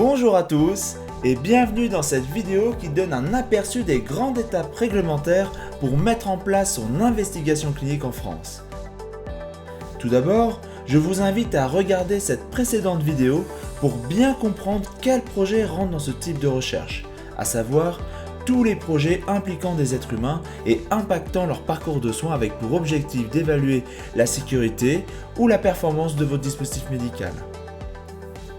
Bonjour à tous et bienvenue dans cette vidéo qui donne un aperçu des grandes étapes réglementaires pour mettre en place son investigation clinique en France. Tout d'abord, je vous invite à regarder cette précédente vidéo pour bien comprendre quels projets rentrent dans ce type de recherche, à savoir tous les projets impliquant des êtres humains et impactant leur parcours de soins avec pour objectif d'évaluer la sécurité ou la performance de votre dispositif médical.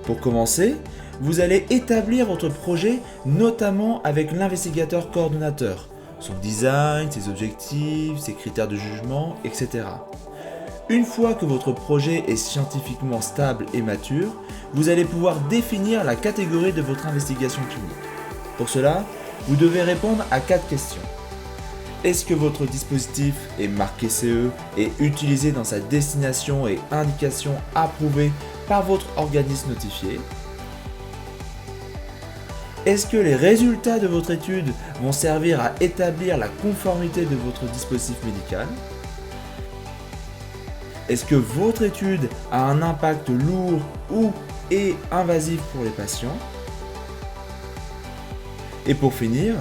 Pour commencer, vous allez établir votre projet notamment avec l'investigateur coordonnateur, son design, ses objectifs, ses critères de jugement, etc. Une fois que votre projet est scientifiquement stable et mature, vous allez pouvoir définir la catégorie de votre investigation clinique. Pour cela, vous devez répondre à 4 questions. Est-ce que votre dispositif est marqué CE et utilisé dans sa destination et indication approuvée par votre organisme notifié? Est-ce que les résultats de votre étude vont servir à établir la conformité de votre dispositif médical? Est-ce que votre étude a un impact lourd ou et invasif pour les patients? Et pour finir,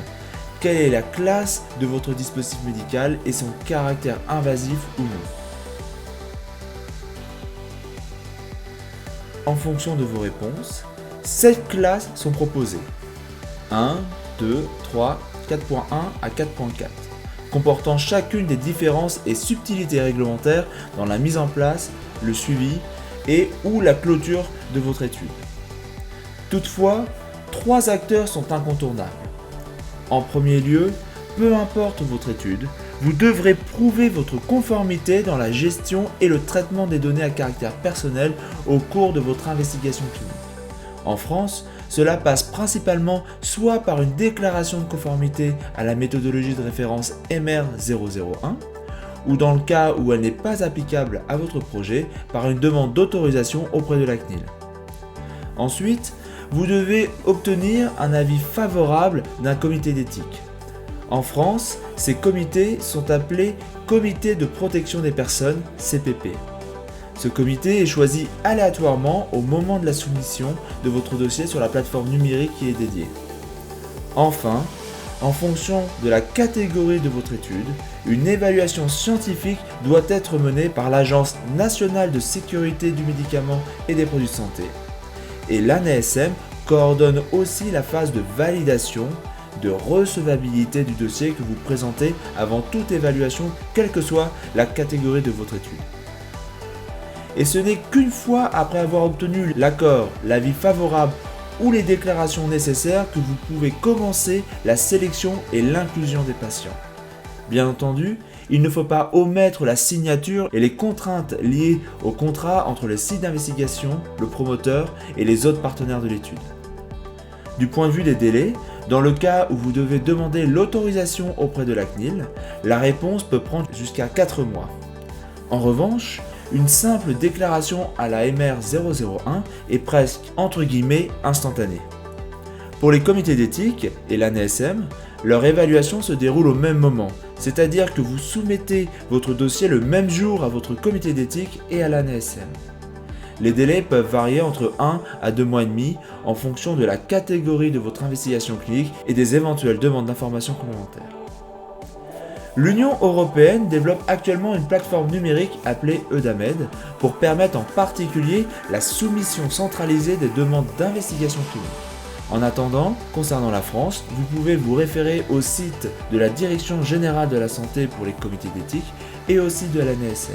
quelle est la classe de votre dispositif médical et son caractère invasif ou non? En fonction de vos réponses, 7 classes sont proposées. 1, 2, 3, 4.1 à 4.4, comportant chacune des différences et subtilités réglementaires dans la mise en place, le suivi et ou la clôture de votre étude. Toutefois, 3 acteurs sont incontournables. En premier lieu, peu importe votre étude, vous devrez prouver votre conformité dans la gestion et le traitement des données à caractère personnel au cours de votre investigation clinique. En France, cela passe principalement soit par une déclaration de conformité à la méthodologie de référence MR001, ou dans le cas où elle n'est pas applicable à votre projet, par une demande d'autorisation auprès de la CNIL. Ensuite, vous devez obtenir un avis favorable d'un comité d'éthique. En France, ces comités sont appelés Comité de protection des personnes, CPP. Ce comité est choisi aléatoirement au moment de la soumission de votre dossier sur la plateforme numérique qui est dédiée. Enfin, en fonction de la catégorie de votre étude, une évaluation scientifique doit être menée par l'Agence nationale de sécurité du médicament et des produits de santé. Et l'ANSM coordonne aussi la phase de validation, de recevabilité du dossier que vous présentez avant toute évaluation, quelle que soit la catégorie de votre étude. Et ce n'est qu'une fois après avoir obtenu l'accord, l'avis favorable ou les déclarations nécessaires que vous pouvez commencer la sélection et l'inclusion des patients. Bien entendu, il ne faut pas omettre la signature et les contraintes liées au contrat entre le site d'investigation, le promoteur et les autres partenaires de l'étude. Du point de vue des délais, dans le cas où vous devez demander l'autorisation auprès de la CNIL, la réponse peut prendre jusqu'à 4 mois. En revanche, une simple déclaration à la MR001 est presque entre guillemets instantanée. Pour les comités d'éthique et l'ANSM, leur évaluation se déroule au même moment, c'est-à-dire que vous soumettez votre dossier le même jour à votre comité d'éthique et à l'ANSM. Les délais peuvent varier entre 1 à 2 mois et demi en fonction de la catégorie de votre investigation clinique et des éventuelles demandes d'informations complémentaires. L'Union européenne développe actuellement une plateforme numérique appelée EUDAMED pour permettre en particulier la soumission centralisée des demandes d'investigation clinique. En attendant, concernant la France, vous pouvez vous référer au site de la Direction générale de la santé pour les comités d'éthique et aussi de l'ANSM.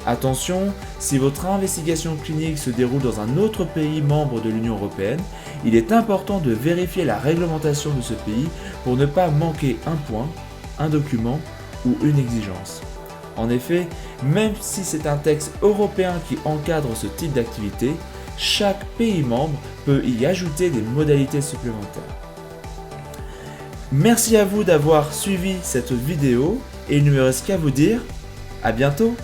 Attention, si votre investigation clinique se déroule dans un autre pays membre de l'Union européenne, il est important de vérifier la réglementation de ce pays pour ne pas manquer un point, un document ou une exigence. En effet, même si c'est un texte européen qui encadre ce type d'activité, chaque pays membre peut y ajouter des modalités supplémentaires. Merci à vous d'avoir suivi cette vidéo et il ne me reste qu'à vous dire à bientôt.